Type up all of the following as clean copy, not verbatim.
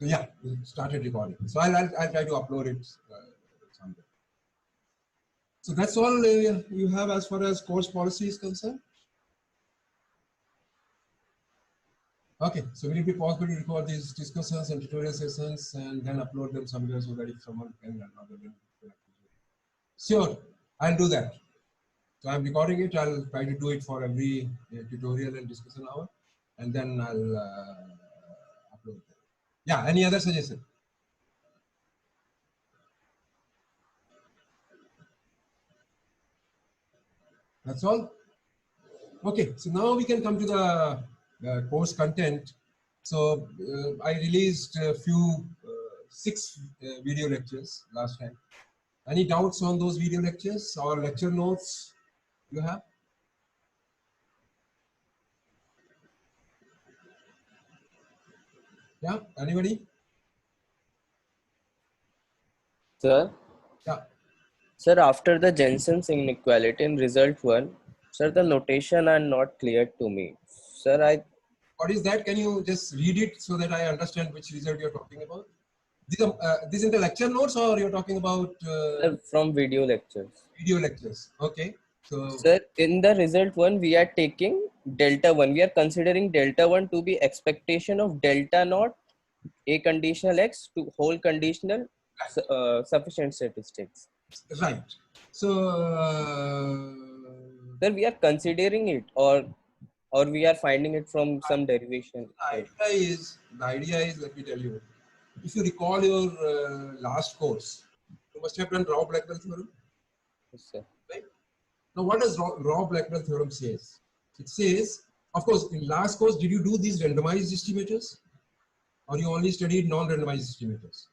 So yeah, it started recording. So I'll try to upload it someday. So that's all you have as far as course policy is concerned. Okay, so will it be possible to record these discussions and tutorial sessions and then upload them somewhere so that if someone can download them? Sure, I'll do that. So I'm recording it. I'll try to do it for every tutorial and discussion hour, and then I'll upload them. Yeah, any other suggestion? That's all? Okay, so now we can come to the course content. So I released a few, 6 video lectures last time. Any doubts on those video lectures or lecture notes you have? Yeah, anybody? Sir? Yeah. Sir, after the Jensen's inequality in result 1, sir, the notation are not clear to me. Sir, What is that? Can you just read it so that I understand which result you're talking about? This in the lecture notes or you're talking about sir, from video lectures. video lectures? Okay. So, Sir, in the result 1, we are taking delta 1. We are considering delta 1 to be expectation of delta naught a conditional x to whole conditional sufficient statistics. right. So, Sir, we are considering it or we are finding it from some derivation. the idea is, let me tell you, if you recall your last course, you must have done Rao-Blackwell theorem, Yes, sir. right? Now, what does Rao-Blackwell theorem says? It says, of course, in last course, did you do these randomized estimators, or you only studied non-randomized estimators?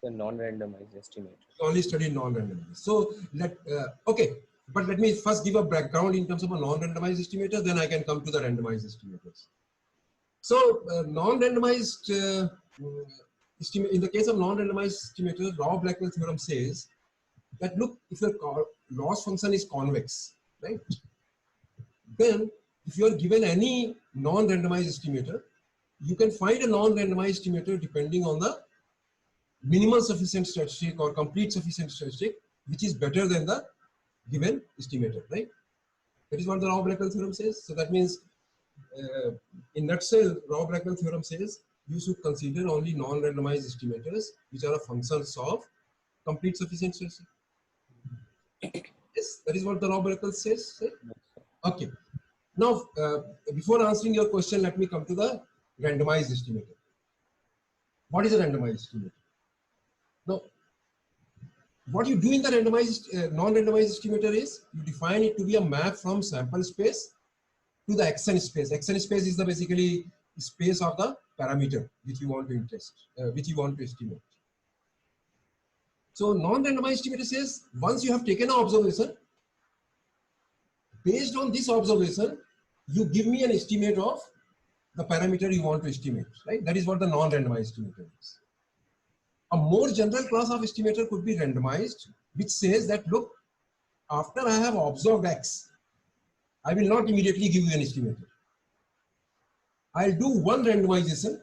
The non-randomized estimator. You only studied non-randomized. So okay, but let me first give a background in terms of a non-randomized estimator, then I can come to the randomized estimators. So non-randomized in the case of non-randomized estimators, Rao-Blackwell theorem says that look, if your loss function is convex, right? Then if you are given any non-randomized estimator, you can find a non-randomized estimator depending on the minimal sufficient statistic or complete sufficient statistic, which is better than the given estimator, right? That is what the Rao-Blackwell theorem says. So that means, in nutshell, Rao-Blackwell theorem says you should consider only non-randomized estimators, which are functions of complete sufficient statistic. Yes, that is what the Rao-Blackwell says. Right? Okay. Now, before answering your question, let me come to the randomized estimator. What is a randomized estimator? Now, what you do in the randomized, non-randomized estimator is you define it to be a map from sample space to the Xn space. Xn space is the basically space of the parameter which you want to test, which you want to estimate. So non-randomized estimator says once you have taken an observation, based on this observation, you give me an estimate of the parameter you want to estimate, right? That is what the non-randomized estimator is. A more general class of estimator could be randomized, which says that look, after I have observed X, I will not immediately give you an estimator. I'll do one randomization,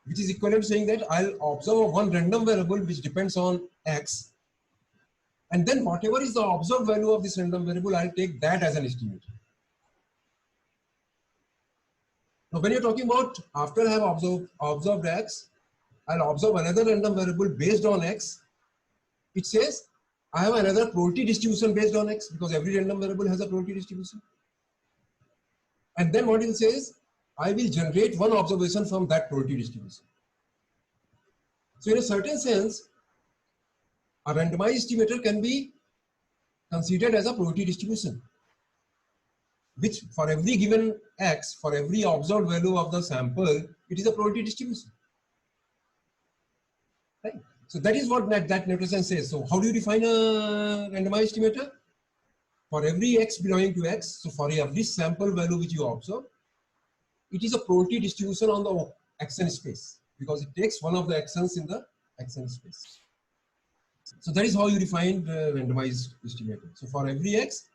which is equivalent to saying that I'll observe one random variable which depends on X. And then whatever is the observed value of this random variable, I'll take that as an estimator. Now, when you're talking about after I have observed X, I'll observe another random variable based on X. It says I have another probability distribution based on X because every random variable has a probability distribution. And then what it says, I will generate one observation from that probability distribution. So in a certain sense, a randomized estimator can be considered as a probability distribution, which for every given X, for every observed value of the sample, it is a probability distribution. Right? So that is what that notation says. So how do you define a randomized estimator? For every X belonging to X, so for every sample value which you observe, it is a probability distribution on the Xn space because it takes one of the Xn's in the Xn space. So that is how you define the randomized estimator. So for every X,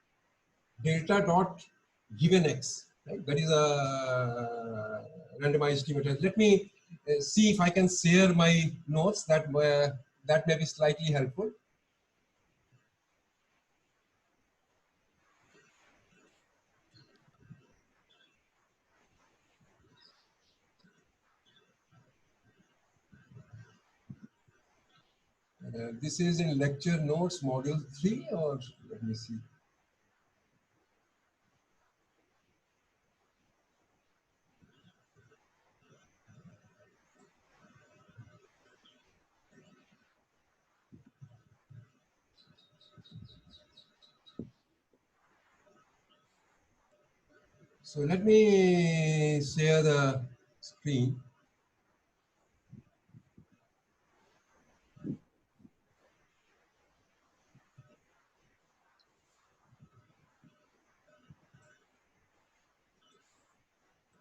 delta dot given X, right? That is a randomized estimators. Let me see if I can share my notes. That may be slightly helpful. This is in lecture notes, module 3, or let me see. So let me share the screen.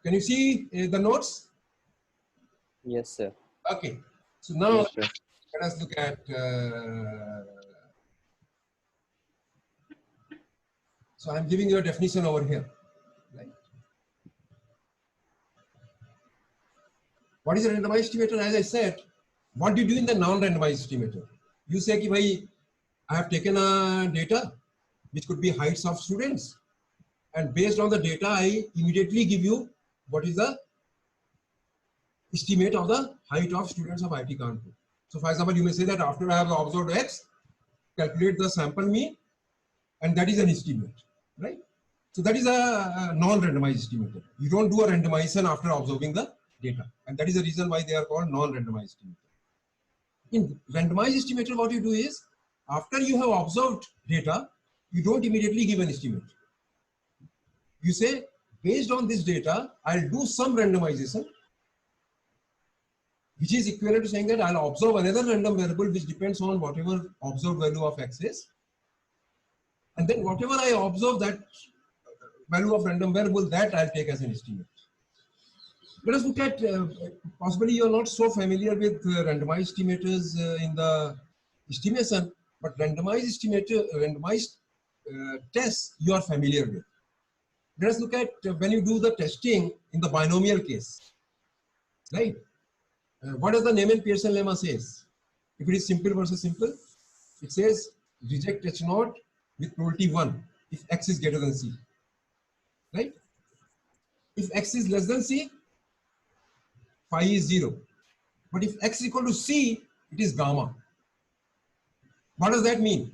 Can you see the notes? Yes, sir. Okay. So now Yes, sir. let us look at. So I'm giving you a definition over here. Right? What is a randomized estimator? As I said, what do you do in the non-randomized estimator? You say, ki, bhai, I have taken a data which could be heights of students, and based on the data, I immediately give you what is the estimate of the height of students of IIT Kanpur. So, for example, you may say that after I have observed X, calculate the sample mean, and that is an estimate, right? So that is a non-randomized estimator. You don't do a randomization after observing the data, and that is the reason why they are called non-randomized estimator. In randomized estimator, what you do is, after you have observed data, you don't immediately give an estimate. You say, based on this data, I'll do some randomization, which is equivalent to saying that I'll observe another random variable which depends on whatever observed value of X is. And then whatever I observe, that value of random variable, that I'll take as an estimate. Let us look at, possibly you're not so familiar with randomized estimators in the estimation, but randomized tests you are familiar with. Let us look at when you do the testing in the binomial case, right? What does the Neyman-Pearson lemma says? If it is simple versus simple, it says reject H0 with probability 1 if X is greater than C, right? If X is less than C, phi is 0. But if X is equal to C, it is gamma. What does that mean?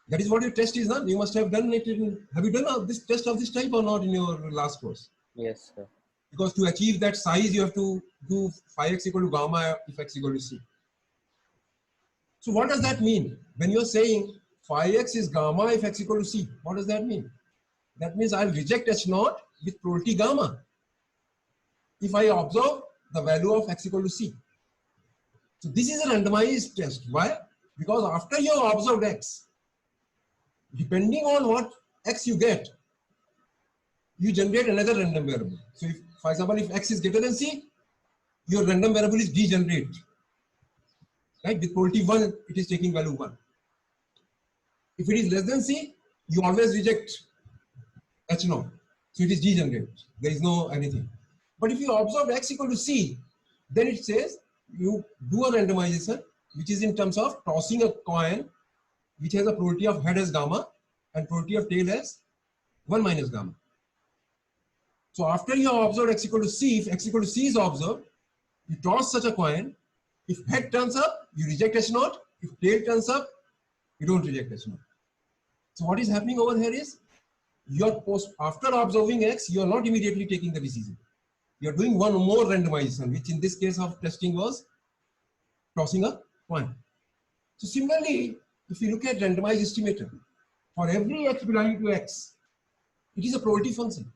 That is what your test is done. You must have done it have you done this test of this type or not in your last course? Yes, sir. Because to achieve that size, you have to do phi x equal to gamma if X equal to C. So what does that mean? When you're saying phi x is gamma if X equal to C, what does that mean? That means I'll reject H0 with probability gamma if I observe the value of X equal to C. So this is a randomized test. Why? Because after you have observed X, depending on what X you get, you generate another random variable. So if, for example, if X is greater than C, your random variable is degenerate. Right? With probability 1, it is taking value 1. If it is less than C, you always reject H0. So it is degenerate. There is no anything. But if you observe X equal to C, then it says you do a randomization, which is in terms of tossing a coin, which has a probability of head as gamma and probability of tail as 1 minus gamma. So after you have observed X equal to C, if X equal to C is observed, you toss such a coin. If head turns up, you reject H0. If tail turns up, you don't reject H0. So what is happening over here is, after observing X, you are not immediately taking the decision. You are doing one more randomization, which in this case of testing was tossing a coin. So similarly, if you look at randomized estimator, for every X belonging to X, it is a probability function.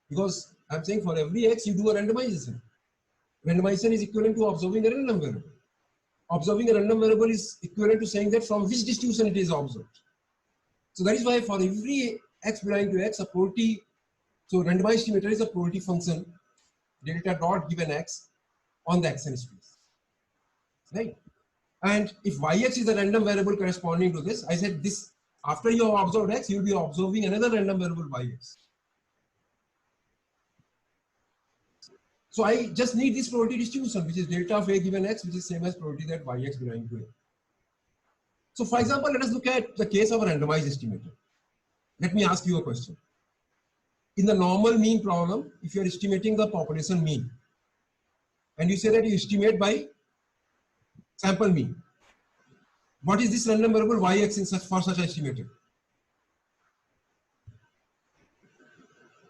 Because I'm saying for every X, you do a randomization. Randomization is equivalent to observing a random variable. Observing a random variable is equivalent to saying that from which distribution it is observed. So that is why for every X belonging to X, a probability, so randomized estimator is a probability function, delta dot given X on the Xn space, right? And if Yx is a random variable corresponding to this, I said this, after you have observed X, you will be observing another random variable Yx. So I just need this probability distribution, which is delta of A given X, which is same as probability that Yx belonging to A. So for example, let us look at the case of a randomized estimator. Let me ask you a question. In the normal mean problem, if you are estimating the population mean, and you say that you estimate by sample mean, what is this random variable Yx in such for such estimator?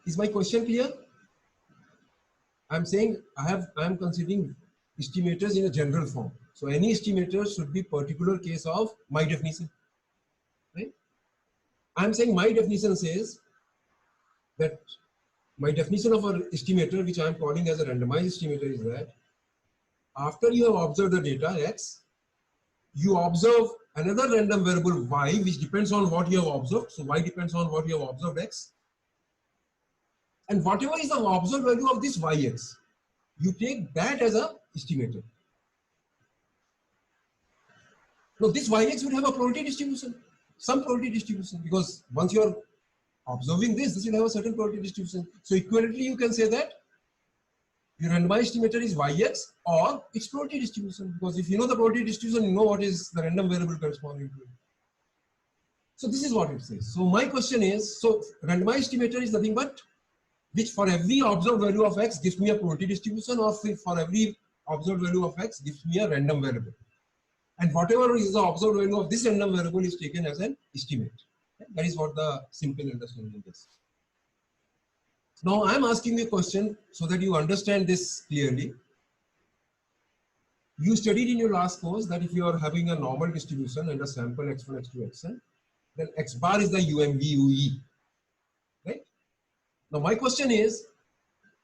Is my question clear? I'm saying I am considering estimators in a general form. So any estimator should be particular case of my definition, right? I'm saying my definition says that my definition of an estimator, which I'm calling as a randomized estimator, is that after you have observed the data X, you observe another random variable Y, which depends on what you have observed. So Y depends on what you have observed X. And whatever is the observed value of this Yx, you take that as a estimator. Now this Yx would have a probability distribution, some probability distribution, because once you are observing this will have a certain probability distribution. So equivalently you can say that your randomized estimator is Yx or its probability distribution, because if you know the probability distribution, you know what is the random variable corresponding to it. So this is what it says. So my question is, so randomized estimator is nothing but which for every observed value of X gives me a probability distribution, or for every observed value of X gives me a random variable. And whatever is the observed value of this random variable is taken as an estimate. That is what the simple understanding is. Now I am asking you a question so that you understand this clearly. You studied in your last course that if you are having a normal distribution and a sample x1, x2, xn, then x bar is the UMV, right? Now my question is,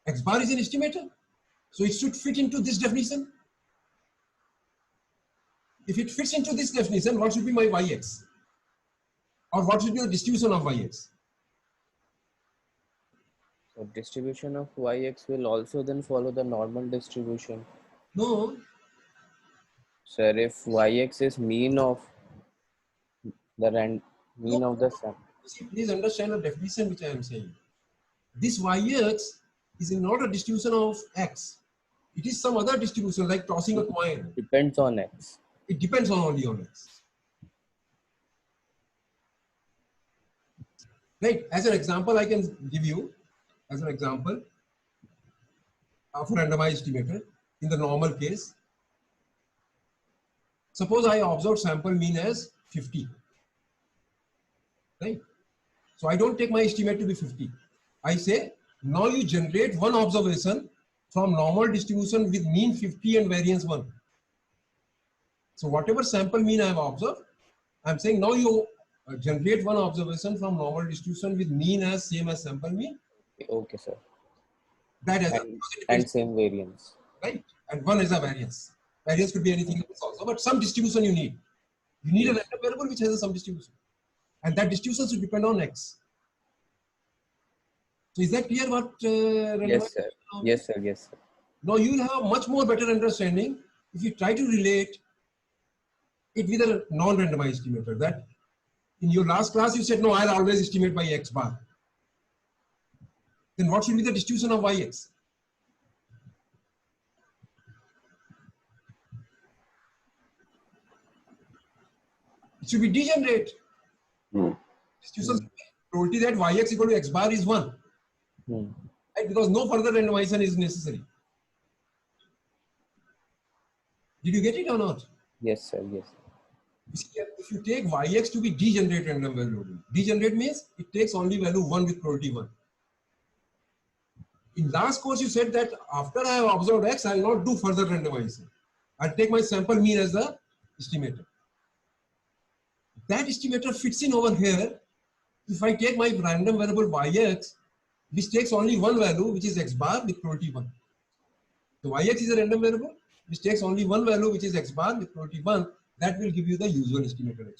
x bar is an estimator, so it should fit into this definition. If it fits into this definition, what should be my Yx? Or what should be the distribution of Yx? So distribution of Yx will also then follow the normal distribution. No. Sir, if Yx is mean of the mean of the sum. See, please understand the definition which I am saying. This Yx is not a distribution of X. It is some other distribution like tossing a coin. Depends on X. It depends on only on X. Right, as an example, I can give you as an example of a randomized estimator in the normal case. Suppose I observe sample mean as 50, right? So I don't take my estimate to be 50. I say, now you generate one observation from normal distribution with mean 50 and variance 1. So whatever sample mean I have observed, I'm saying now you generate one observation from normal distribution with mean as same as sample mean. Okay, sir. That is and same variance. Right, and one is a variance. Variance could be anything else also, but some distribution you need. You need a random variable which has some distribution, and that distribution should depend on X. So is that clear? What? Yes, sir. Yes, sir. Yes, sir. Now you will have a much more better understanding if you try to relate it with a non-randomized estimator. That in your last class you said no, I'll always estimate by X bar. Then what should be the distribution of Yx? It should be degenerate. Distribution probability that Yx equal to X bar is 1. Right? Because no further randomization is necessary. Did you get it or not? Yes, sir. Yes. If you take Yx to be degenerate random variable, degenerate means it takes only value 1 with probability 1. In last course, you said that after I have observed X, I will not do further randomization. I'll take my sample mean as the estimator. That estimator fits in over here. If I take my random variable Yx, which takes only one value, which is X bar with probability 1. So Yx is a random variable, which takes only one value, which is X bar with probability 1. That will give you the usual estimator.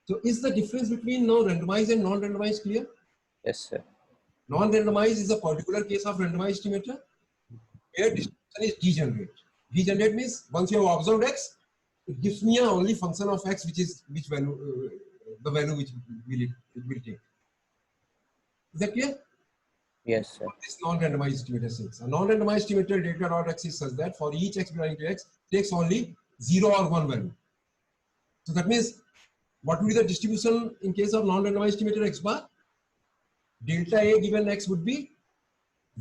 So is the difference between now randomized and non-randomized clear? Yes, sir. Non-randomized is a particular case of randomized estimator where distribution is degenerate. Degenerate means once you have observed X, it gives me a only function of X, which is which value, the value which it will take. Is that clear? Yes, sir. This non-randomized estimator says. A non-randomized estimator delta dot x is such that for each x belonging to x takes only 0 or 1 value. So that means what would be the distribution in case of non-randomized estimator x bar? Delta A given x would be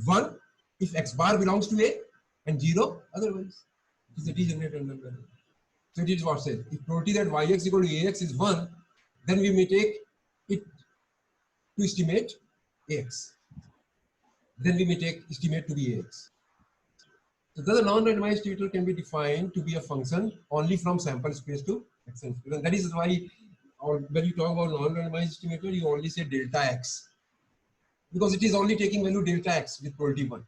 1 if x bar belongs to A and 0 otherwise. It is a degenerate random value. So it is what says. If probability that yx equal to ax is 1, then we may take it to estimate ax. Then we may take estimate to be ax. So the non-randomized estimator can be defined to be a function only from sample space to x. And that is why when you talk about non-randomized estimator, you only say delta x. Because it is only taking value delta x with probability 1.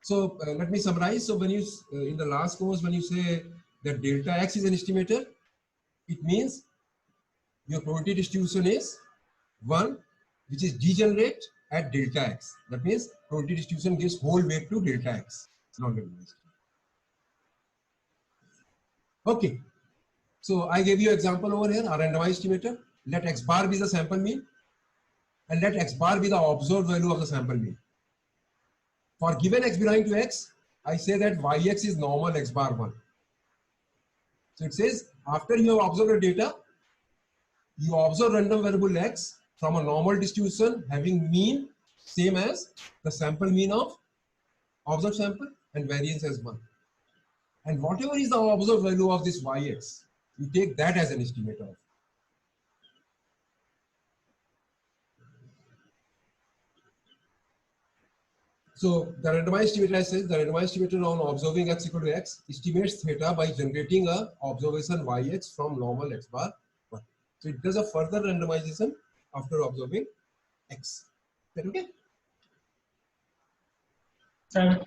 So let me summarize. So when you, in the last course, when you say that delta x is an estimator, it means your probability distribution is 1, which is degenerate at delta x. That means probability distribution gives whole weight to delta x. It's not randomized. Okay. So I gave you example over here, a randomized estimator. Let x bar be the sample mean and let x bar be the observed value of the sample mean. For given x belonging to x, I say that yx is normal x bar 1. So it says after you have observed the data, you observe random variable x from a normal distribution having mean same as the sample mean of observed sample and variance as 1. And whatever is the observed value of this yx, you take that as an estimator. So the randomized estimator says the randomized estimator on observing x equal to x estimates theta by generating a observation yx from normal x bar 1. So it does a further randomization after observing x. Is that okay? Sir.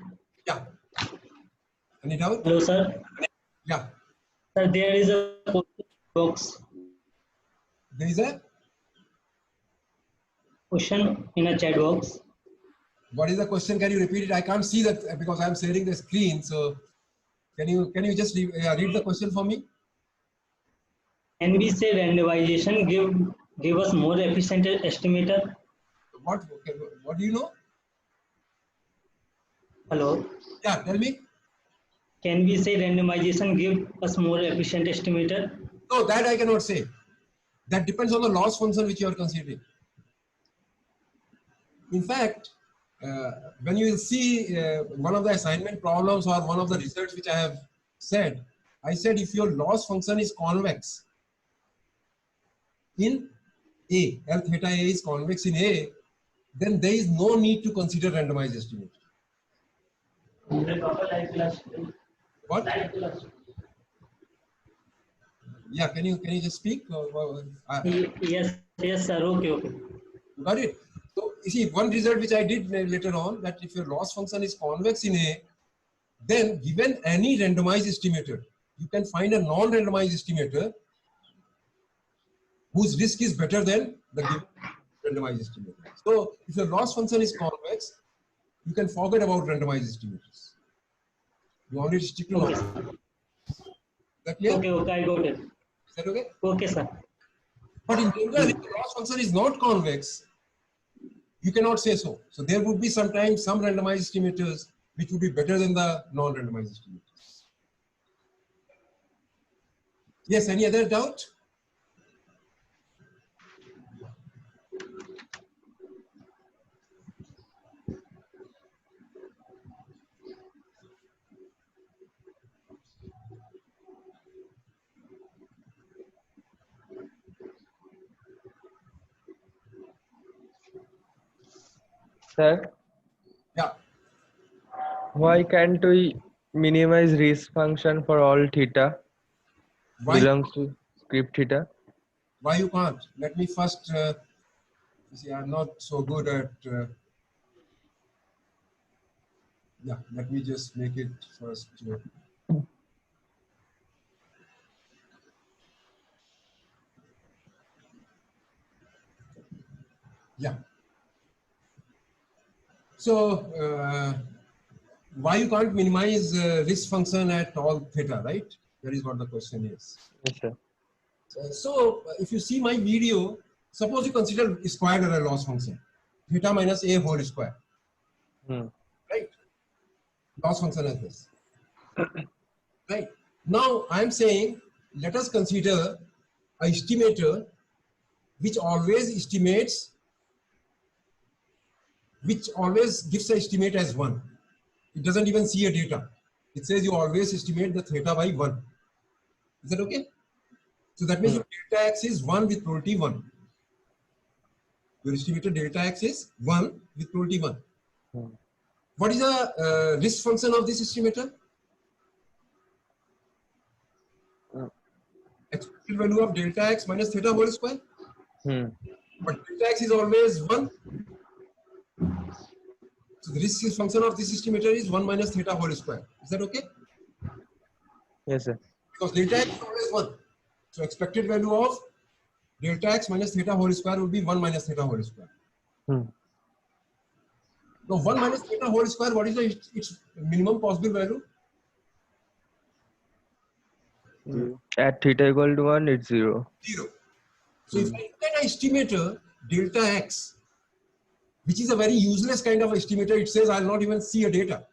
Yeah. Any doubt? Hello, sir. Yeah. Sir, there is a box. There is a Question in a chat box. What is the question? Can you repeat it? I can't see that because I'm sharing the screen. So can you just read the question for me? Can we say randomization give us more efficient estimator? What do you know? Hello. Yeah, tell me. Can we say randomization give us more efficient estimator? No, that I cannot say. That depends on the loss function which you are considering. In fact, when you will see one of the assignment problems or one of the results which I have said, I said if your loss function is convex in A, L theta A is convex in A, then there is no need to consider randomized estimate. What? Yeah, can you just speak? Yes, sir. Okay. Got it. So you see one result which I did later on, that if your loss function is convex in A, then given any randomized estimator, you can find a non-randomized estimator whose risk is better than the given randomized estimator. So if your loss function is convex, you can forget about randomized estimators. You only stick to Okay. Is that clear? Okay, I got it. Is that okay? Okay, sir. But in general, if the loss function is not convex, you cannot say so. So there would be sometimes some randomized estimators which would be better than the non-randomized estimators. Yes, any other doubt? Sir, Yeah. why can't we minimize risk function for all theta Why? belongs to script theta? Why you can't? Let me first, you see, I'm not so good at, yeah, let me just make it first. Yeah. So, why you can't minimize risk function at all theta, right? That is what the question is. Yes, sir. So if you see my video, Suppose you consider squared error loss function, theta minus a whole square, right? Loss function is this, right? Now I am saying, let us consider a estimator which always estimates, which always gives an estimate as 1. It doesn't even see a data. It says you always estimate the theta by 1. Is that okay? So that means your delta x is 1 with probability 1. Your estimated delta x is 1 with probability 1. What is the risk function of this estimator? Expected value of delta x minus theta whole square. But delta x is always 1. So the risk function of this estimator is 1 minus theta whole square. Is that okay? Yes, sir. Because delta x is always 1. So expected value of delta x minus theta whole square would be 1 minus theta whole square. Now 1 minus theta whole square, what is its minimum possible value? At theta equal to 1, it's 0. 0. So if I look at an estimator, delta x, which is a very useless kind of estimator, it says I'll not even see a data.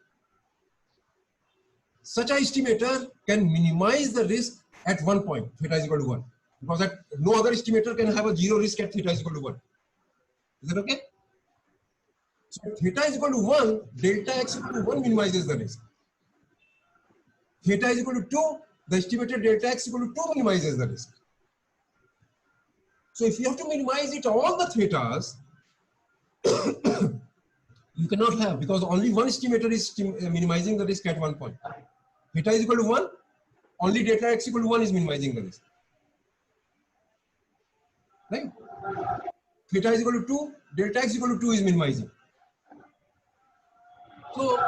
Such an estimator can minimize the risk at one point, theta is equal to 1. Because that no other estimator can have a 0 risk at theta is equal to 1. Is that okay? So theta is equal to 1, delta x equal to 1 minimizes the risk. Theta is equal to 2, the estimated delta x equal to 2 minimizes the risk. So if you have to minimize it all the thetas, you cannot have, because only one estimator is minimizing the risk at one point. Theta is equal to 1, only delta x equal to 1 is minimizing the risk. Right? Theta is equal to 2, delta x equal to 2 is minimizing. So, at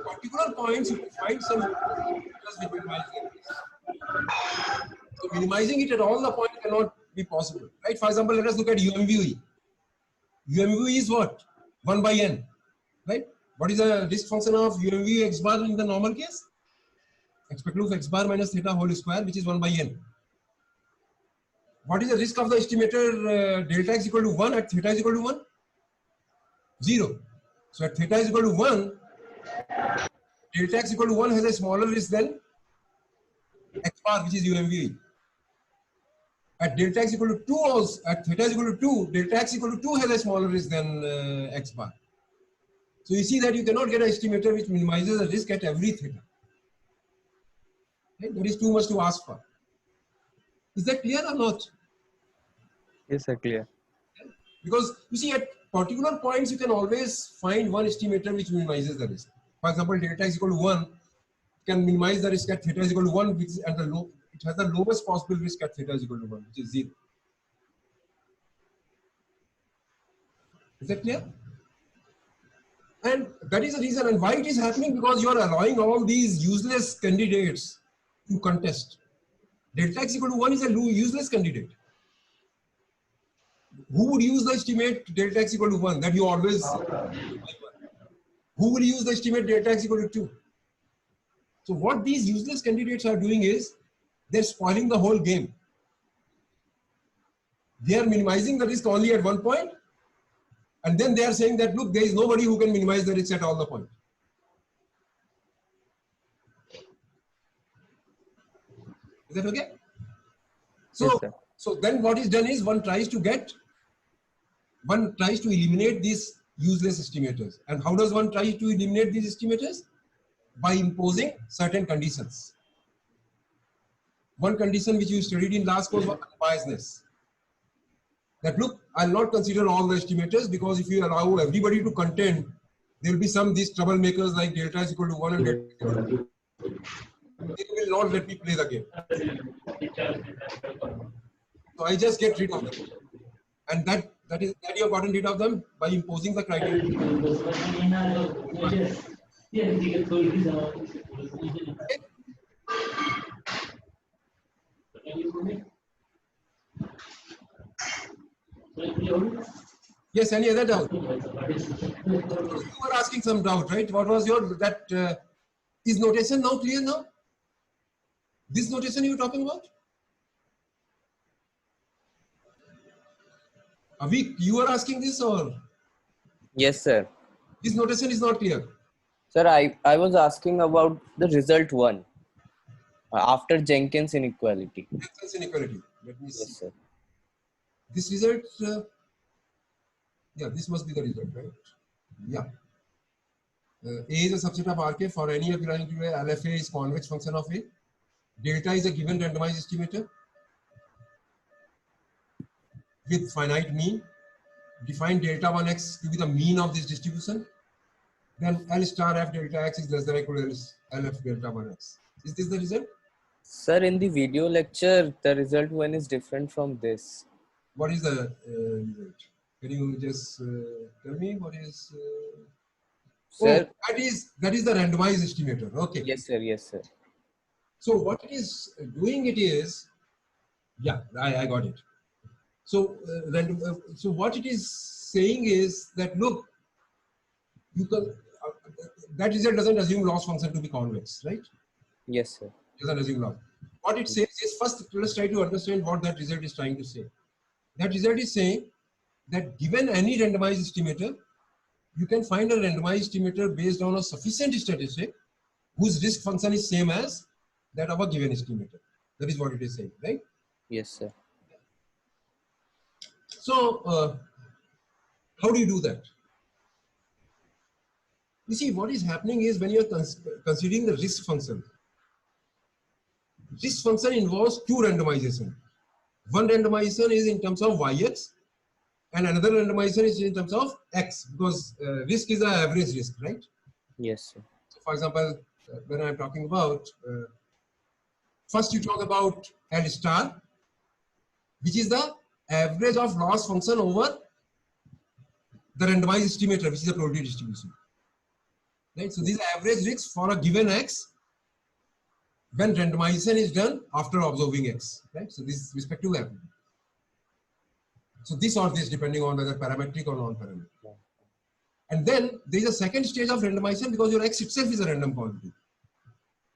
particular points, you can find some which minimize the risk. So, minimizing it at all the points cannot be possible. Right? For example, let us look at UMVE. UMVE is what? 1 by n. Right? What is the risk function of UMVE x bar in the normal case? Expected of x bar minus theta whole square, which is 1 by n. What is the risk of the estimator delta x equal to 1 at theta is equal to 1? 0. So at theta is equal to 1, delta x equal to 1 has a smaller risk than x bar, which is UMVE. At delta x equal to 2 also, at theta is equal to 2, delta x equal to 2 has a smaller risk than x bar. So you see that you cannot get an estimator which minimizes the risk at every theta. Right? That is too much to ask for. Is that clear or not? Yes, sir, clear. Because you see, at particular points, you can always find one estimator which minimizes the risk. For example, delta is equal to 1 can minimize the risk at theta is equal to 1, which is at the low, it has the lowest possible risk at theta is equal to 1, which is 0. Is that clear? And that is the reason, and why it is happening, because you are allowing all these useless candidates to contest. Delta x equal to 1 is a useless candidate. Who would use the estimate delta x equal to 1 that you always? Who will use the estimate delta x equal to 2? So what these useless candidates are doing is they're spoiling the whole game. They are minimizing the risk only at one point, and then they are saying that look, there is nobody who can minimize the risk at all the points. Is that okay? So, Yes, so then what is done is one tries to eliminate these useless estimators. And how does one try to eliminate these estimators? By imposing certain conditions. One condition which you studied in last course was unbiasedness. That look, I'll not consider all the estimators, because if you allow everybody to contend, there will be some these troublemakers like delta is equal to 1 and delta is equal to 2. They will not let me play the game. So I just get rid of them. And that you have gotten rid of them by imposing the criteria. Yes, any other doubt? You were asking some doubt, right? What was your, is notation now clear now? This notation you were talking about? Avik, you are asking this or Yes, sir. this notation is not clear? Sir, I was asking about the result one after Jenkins inequality. Jenkins inequality. Let me see. Yes, sir. This result, yeah, this must be the result, right? Yeah. A is a subset of Rk for any of belonging to a. LFA is convex function of A. Delta is a given randomized estimator with finite mean. Define delta 1x to be the mean of this distribution. Then L star f delta x is less than or equal to LF delta 1x. Is this the result? Sir, in the video lecture, the result one is different from this. What is the result? Can you just tell me what is? Sir, Oh, that is the randomized estimator. Okay. yes, sir. Yes, sir. So what it is doing it is, yeah, I got it. So so what it is saying is that look, you can that result doesn't assume loss function to be convex, right? Yes, sir. Doesn't assume loss. What it says is first let's try to understand what that result is trying to say. That result is saying that given any randomized estimator, you can find a randomized estimator based on a sufficient statistic whose risk function is same as that of a given estimator. That is what it is saying, right? Yes, sir. So how do you do that? You see, what is happening is when you are considering the risk function involves two randomization. One randomization is in terms of yx, and another randomization is in terms of x, because risk is an average risk, right? Yes, sir. So for example, when I'm talking about, first you talk about L star, which is the average of loss function over the randomized estimator, which is the probability distribution. Right? So these are average risks for a given x when randomization is done after observing x. Right? So this is respective average. So this or this depending on whether parametric or non-parametric. And then there is a second stage of randomization because your x itself is a random quantity.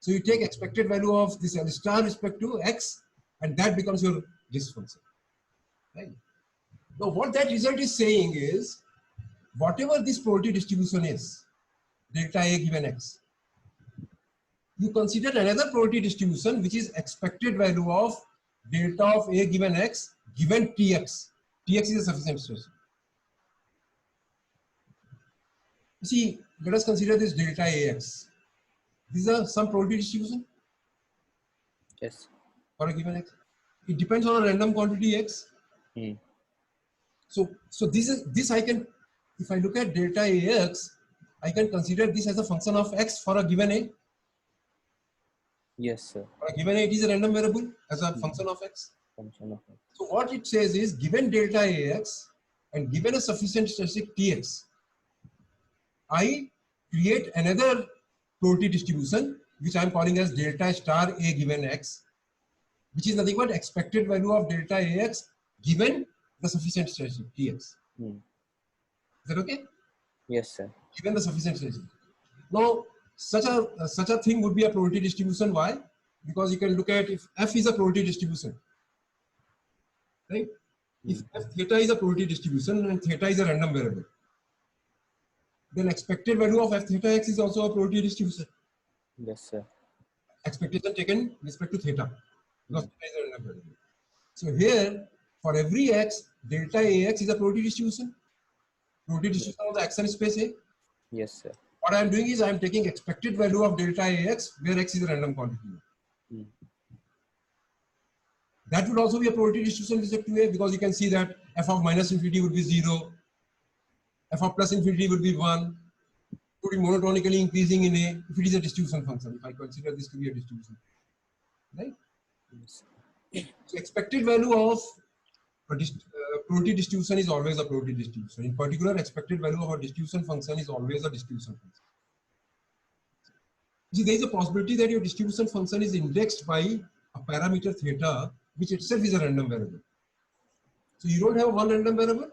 So you take expected value of this L star respect to x, and that becomes your risk function. Right? Now what that result is saying is, whatever this probability distribution is, delta A given x, you consider another probability distribution which is expected value of delta of A given x given Tx. Tx is a sufficient stress. You see, let us consider this delta Ax. These are some probability distribution Yes. for a given x. It depends on a random quantity x. So this I can, if I look at delta Ax, I can consider this as a function of x for a given a. Yes, sir. For a given a, it is a random variable as a function of x. Function of it. So what it says is, given delta Ax and given a sufficient statistic Tx, I create another probability distribution which I am calling as delta star A given x, which is nothing but expected value of delta Ax given the sufficient statistic Tx. Is that okay? Yes, sir. Given the sufficient statistic. Now, such a thing would be a probability distribution. Why? Because you can look at if f is a probability distribution, right? If f theta is a probability distribution and theta is a random variable, then expected value of f theta x is also a probability distribution. Yes, sir. Expectation taken respect to theta, because theta is a random variable. So here, for every x, delta Ax is a probability distribution. Probability distribution of the action space A. Yes, sir. What I am doing is I am taking expected value of delta Ax, where x is a random quantity. That would also be a probability distribution with respect to A, because you can see that f of minus infinity would be 0, f of plus infinity would be 1, would be monotonically increasing in A if it is a distribution function, if I consider this to be a distribution. Right? So expected value of a probability distribution is always a probability distribution. In particular, expected value of a distribution function is always a distribution function. See, there is a possibility that your distribution function is indexed by a parameter theta, which itself is a random variable. So you don't have one random variable,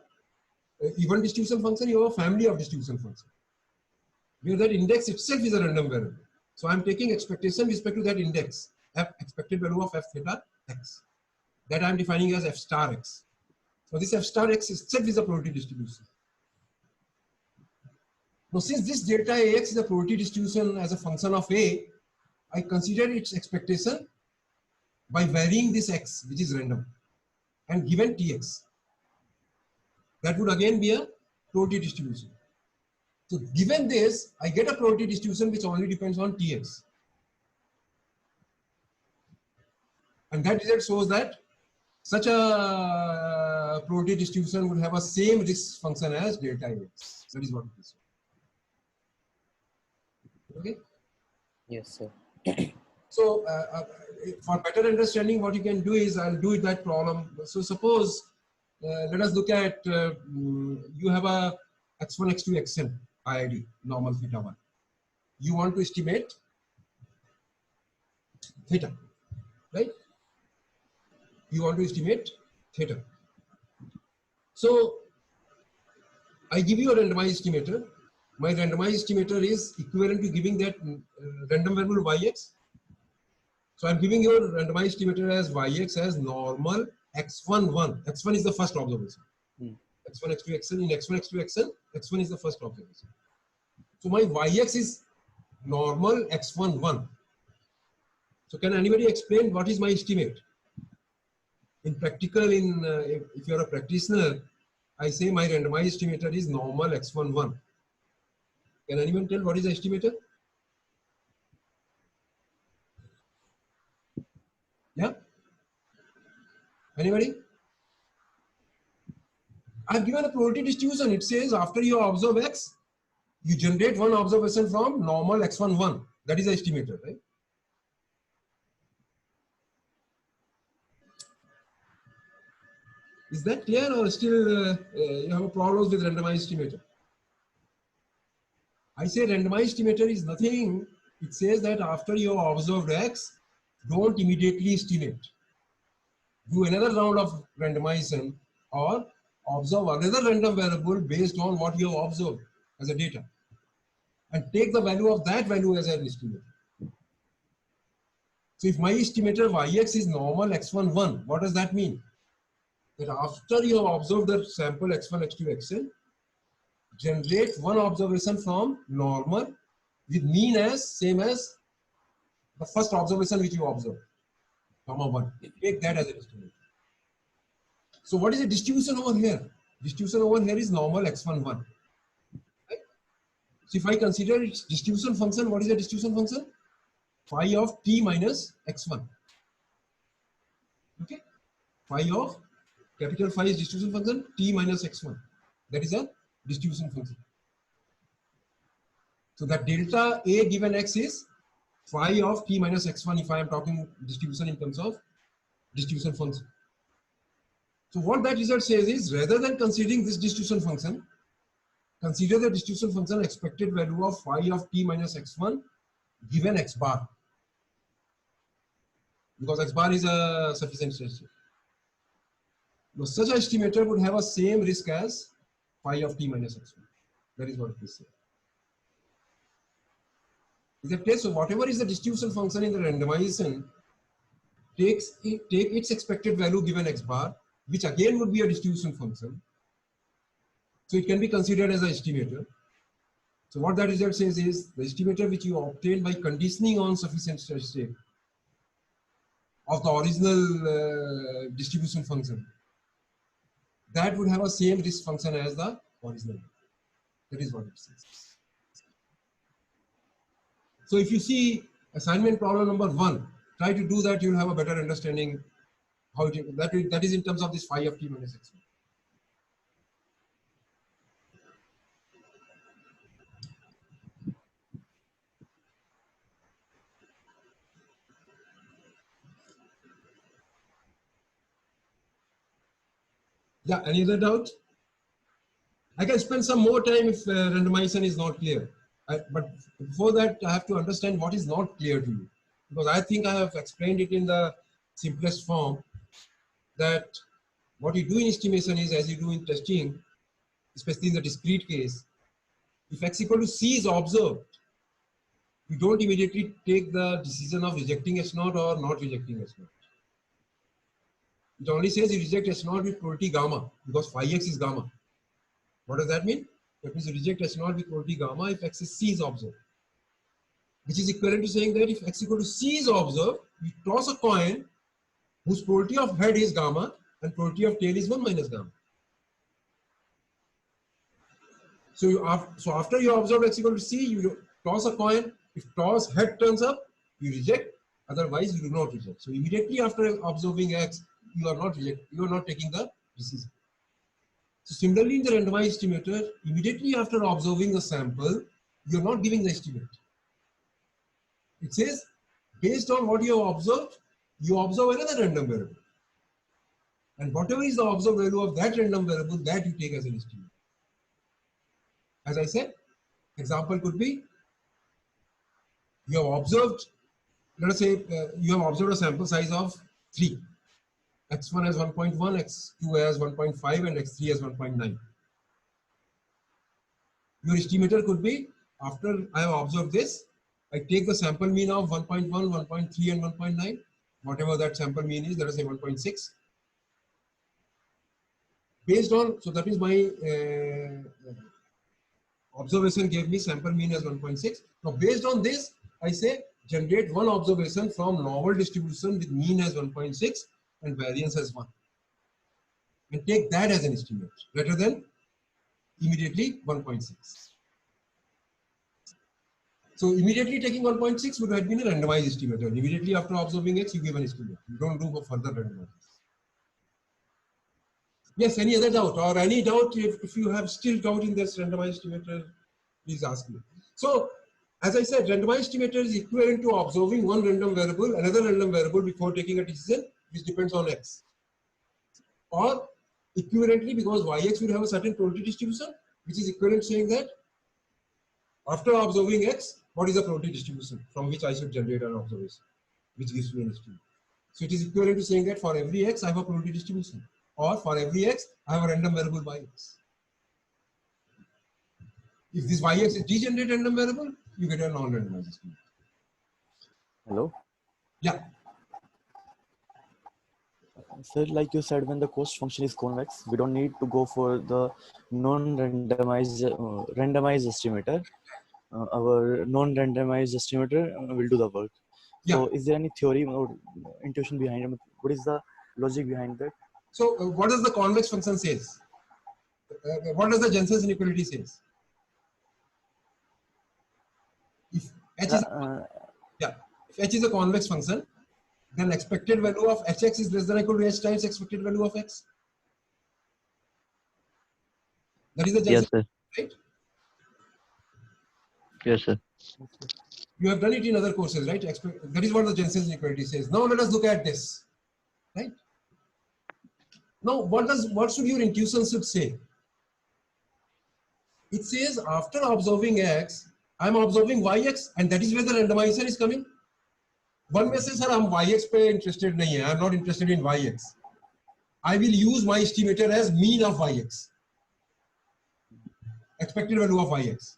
even distribution function, you have a family of distribution functions, where that index itself is a random variable. So I'm taking expectation with respect to that index, f expected value of f theta x, that I'm defining as f star x. So this f star x itself is a probability distribution. Now, since this delta Ax is a probability distribution as a function of A, I consider its expectation by varying this x, which is random, and given Tx. That would again be a probability distribution. So given this, I get a probability distribution which only depends on Tx. And that result shows that such a probability distribution would have a same risk function as delta Ax. That is what it is. Okay. Yes, sir. So for better understanding, what you can do is I'll do that problem. So suppose let us look at you have a x1, x2, xn IID normal theta 1. You want to estimate theta, right? You want to estimate theta. So I give you a randomized estimator. My randomized estimator is equivalent to giving that random variable yx. So I'm giving your randomized estimator as yx as normal x11. x1 is the first observation. x1, x2, xn. In x1, x2, xn, x1 is the first observation. So my yx is normal x11. So can anybody explain what is my estimate? In practical, if you're a practitioner, I say my randomized estimator is normal x11. Can anyone tell what is the estimator? Yeah? Anybody? I've given a probability distribution. It says after you observe x, you generate one observation from normal x11. That is the estimator, right? Is that clear, or still you have a problem with randomized estimator? I say randomized estimator is nothing. It says that after you have observed x, don't immediately estimate. Do another round of randomization or observe another random variable based on what you have observed as a data and take the value of that value as an estimator. So if my estimator yx is normal x11, what does that mean? That after you have observed the sample x1, x2, xn, generate one observation from normal with mean as same as the first observation which you observed, comma 1. Take that as an estimator. So what is the distribution over here? Distribution over here is normal x11. Right? So if I consider its distribution function, what is the distribution function? Phi of t minus x1. Okay? Phi of capital Phi is distribution function, t minus x1. That is a distribution function. So that delta A given x is phi of t minus x1 if I am talking distribution in terms of distribution function. So what that result says is, rather than considering this distribution function, consider the distribution function expected value of phi of t minus x1 given x bar, because x bar is a sufficient statistic. Now, such an estimator would have a same risk as phi of t minus x1. That is what it is saying. Is that clear? So whatever is the distribution function in the randomization, take its expected value given x bar, which again would be a distribution function. So it can be considered as an estimator. So what that result says is the estimator which you obtain by conditioning on sufficient statistic of the original distribution function, that would have a same risk function as the original. That is what it says. So if you see assignment problem number 1, try to do that, you will have a better understanding how that is in terms of this phi of t minus x1. Yeah, any other doubt? I can spend some more time if randomization is not clear. But before that, I have to understand what is not clear to you. Because I think I have explained it in the simplest form, that what you do in estimation is, as you do in testing, especially in the discrete case, if x equal to c is observed, you don't immediately take the decision of rejecting S0 or not rejecting S0. It only says you reject S0 with probability gamma because phi x is gamma. What does that mean? That means you reject S0 with probability gamma if x is C is observed. Which is equivalent to saying that if x equal to C is observed, you toss a coin whose probability of head is gamma and probability of tail is 1 minus gamma. So, after you observe x equal to C, you toss a coin. If toss head turns up, you reject. Otherwise, you do not reject. So immediately after observing x, you are not taking the decision. So similarly, in the randomized estimator, immediately after observing the sample, you are not giving the estimate. It says, based on what you have observed, you observe another random variable. And whatever is the observed value of that random variable, that you take as an estimate. As I said, example could be, you have observed, let us say, you have observed a sample size of 3. X1 has 1.1, X2 has 1.5, and X3 has 1.9. Your estimator could be, after I have observed this, I take the sample mean of 1.1, 1.3, and 1.9, whatever that sample mean is, let us say 1.6. Based on, so that is my observation gave me sample mean as 1.6. Now based on this, I say generate one observation from normal distribution with mean as 1.6 and variance as 1. And take that as an estimate rather than immediately 1.6. So immediately taking 1.6 would have been a randomized estimator. Immediately after observing X, you give an estimate. You don't do further randomization. Yes, any other doubt or any doubt, if you have still doubt in this randomized estimator, please ask me. So, as I said, randomized estimator is equivalent to observing one random variable, another random variable before taking a decision, which depends on X. Or equivalently, because Yx will have a certain probability distribution, which is equivalent saying that after observing X, what is the probability distribution from which I should generate an observation, which gives me an estimate. So it is equivalent to saying that for every X, I have a probability distribution. Or for every X, I have a random variable Yx. If this Yx is degenerate random variable, you get a non-randomized estimate. Hello. Yeah. Sir, like you said, when the cost function is convex, we don't need to go for the non-randomized randomized estimator. Our non-randomized estimator will do the work. So, is there any theory or intuition behind it? What is the logic behind that? So, what does the convex function says? What does the Jensen's inequality says? If h is if h is a convex function, then expected value of hx is less than or equal to h times expected value of x. That is the Jensen, Yes, sir. right? Yes, sir. You have done it in other courses, right? That is what the Jensen's inequality says. Now let us look at this, right? Now, what should your intuition should say? It says after observing x, I am observing yx, and that is where the randomization is coming. One may say, sir, I am yx pe interested nahi hai. I am not interested in yx. I will use my estimator as mean of yx, expected value of yx.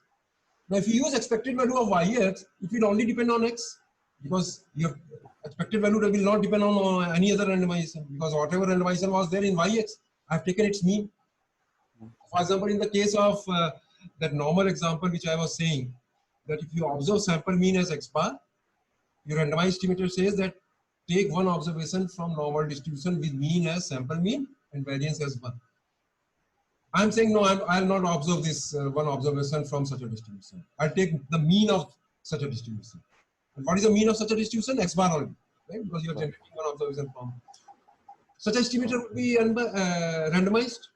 Now, if you use expected value of yx, it will only depend on x, because your expected value will not depend on any other randomization, because whatever randomization was there in yx, I have taken its mean. For example, in the case of that normal example which I was saying, that if you observe sample mean as x bar, your randomized estimator says that take one observation from normal distribution with mean as sample mean and variance as 1. I am saying no, I will not observe this one observation from such a distribution. I'll take the mean of such a distribution. And what is the mean of such a distribution? X bar only, right? Because you are generating one observation from. Such a estimator would be randomized.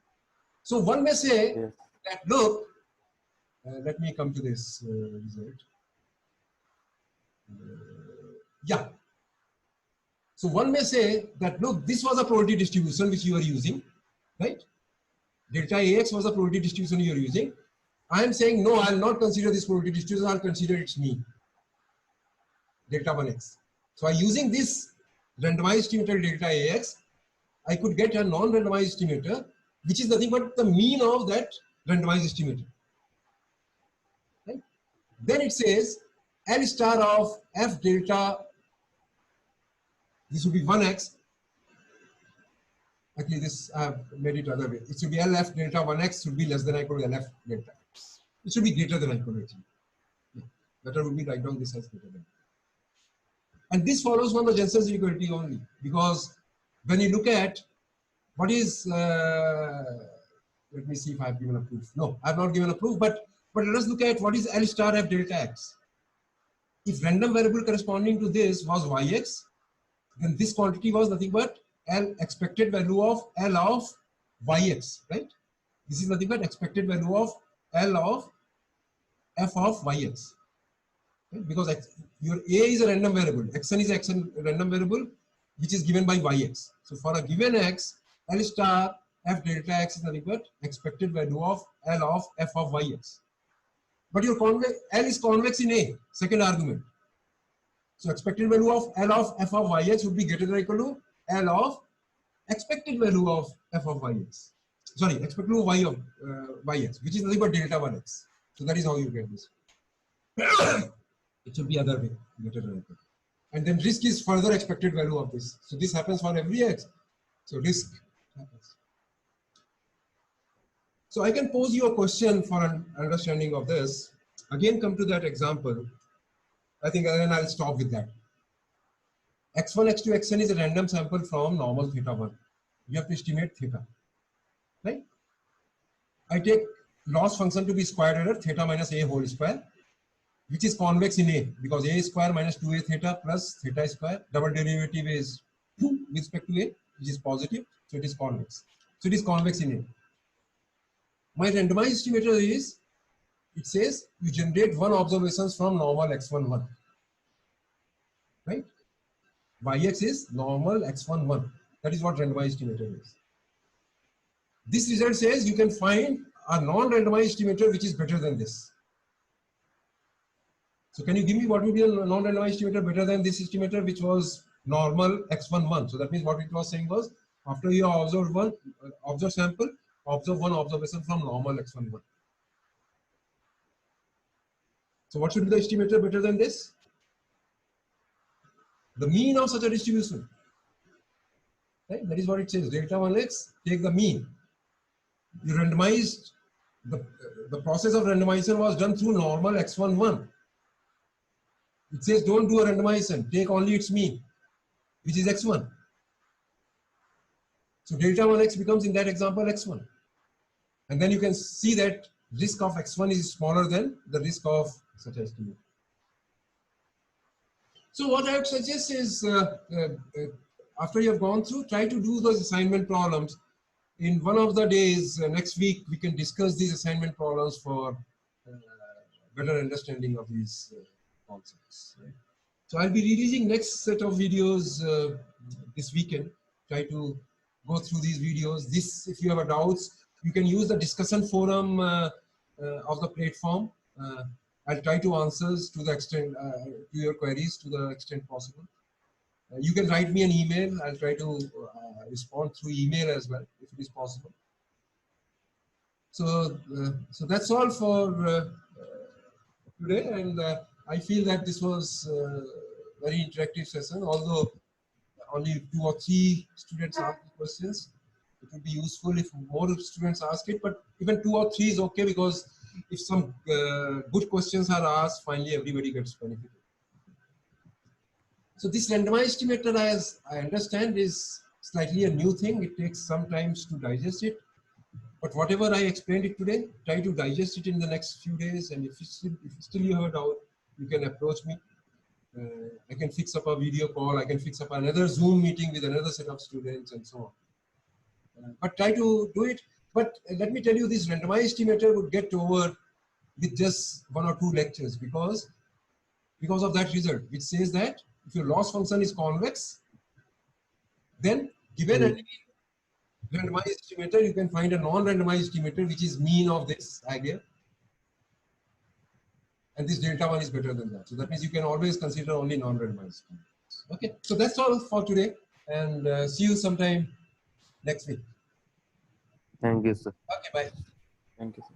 So one may say that, look, let me come to this result. Yeah. So one may say that, look, this was a probability distribution which you are using, right? Delta AX was a probability distribution you are using. I am saying, no, I will not consider this probability distribution, I will consider its mean, delta 1x. So by using this randomized estimator delta AX, I could get a non-randomized estimator, which is nothing but the mean of that randomized estimator. Right? Then it says L star of F delta, this would be 1x, Actually, this I have made it other way. It should be LF delta 1x should be less than or equal to LF delta x. It should be greater than or equal to actually. Yeah. Better would be write down this as greater than. And this follows from the Jensen's inequality only, because when you look at what is, let me see if I have given a proof. No, I have not given a proof, but let us look at what is L star F delta x. If random variable corresponding to this was yx, then this quantity was nothing but L expected value of L of yx, right? This is nothing but expected value of L of f of yx. Right? Because your A is a random variable, xn is a random variable, which is given by yx. So for a given x, L star f delta x is nothing but expected value of L of f of yx. But your L is convex in A, second argument. So expected value of L of f of yx would be greater than or equal to L of expected value of f of yx. Sorry, expected value of y of yx, which is nothing but delta 1x. So that is how you get this. It should be other way, greater than or equal. And then risk is further expected value of this. So this happens for every x. So risk happens. So I can pose you a question for an understanding of this. Again, come to that example. I think then I'll stop with that. x1, x2, xn is a random sample from normal theta 1. You have to estimate theta, right? I take loss function to be square error theta minus a whole square, which is convex in A, because a square minus 2a theta plus theta square, double derivative is 2 with respect to a, which is positive, so it is convex. So it is convex in A. My randomized estimator is, it says you generate one observations from normal x11, right? Yx is normal x11. That is what randomized estimator is. This result says you can find a non-randomized estimator which is better than this. So can you give me what would be a non-randomized estimator better than this estimator, which was normal x11? So that means what it was saying was, after you observe one sample, observe one observation from normal x11. So what should be the estimator better than this? The mean of such a distribution. Right? That is what it says. Delta 1x, take the mean. You randomized, the process of randomization was done through normal x11. It says don't do a randomization, take only its mean, which is x1. So delta 1x becomes in that example x1. And then you can see that risk of x1 is smaller than the risk of such an estimate. So what I would suggest is, after you have gone through, try to do those assignment problems. In one of the days, next week, we can discuss these assignment problems for better understanding of these concepts. Right? So I'll be releasing next set of videos this weekend. Try to go through these videos. This, if you have doubts, you can use the discussion forum of the platform. I'll try to answer to the extent, to your queries to the extent possible. You can write me an email. I'll try to respond through email as well, if it is possible. So, so that's all for today. And I feel that this was a very interactive session, although only 2 or 3 students asked questions. It would be useful if more students ask it, but even 2 or 3 is okay, because if some good questions are asked, finally everybody gets benefited. So this randomized estimator, as I understand, is slightly a new thing. It takes some time to digest it. But whatever I explained it today, try to digest it in the next few days. And if still you have a doubt, you can approach me. I can fix up a video call. I can fix up another Zoom meeting with another set of students and so on. But try to do it. But let me tell you, this randomized estimator would get over with just 1 or 2 lectures, because of that result, which says that if your loss function is convex, then given a randomized estimator, you can find a non-randomized estimator, which is mean of this idea. And this delta 1 is better than that. So that means you can always consider only non-randomized estimators. Okay, so that's all for today, and see you sometime next week. Thank you, sir. Okay, bye. Thank you, sir.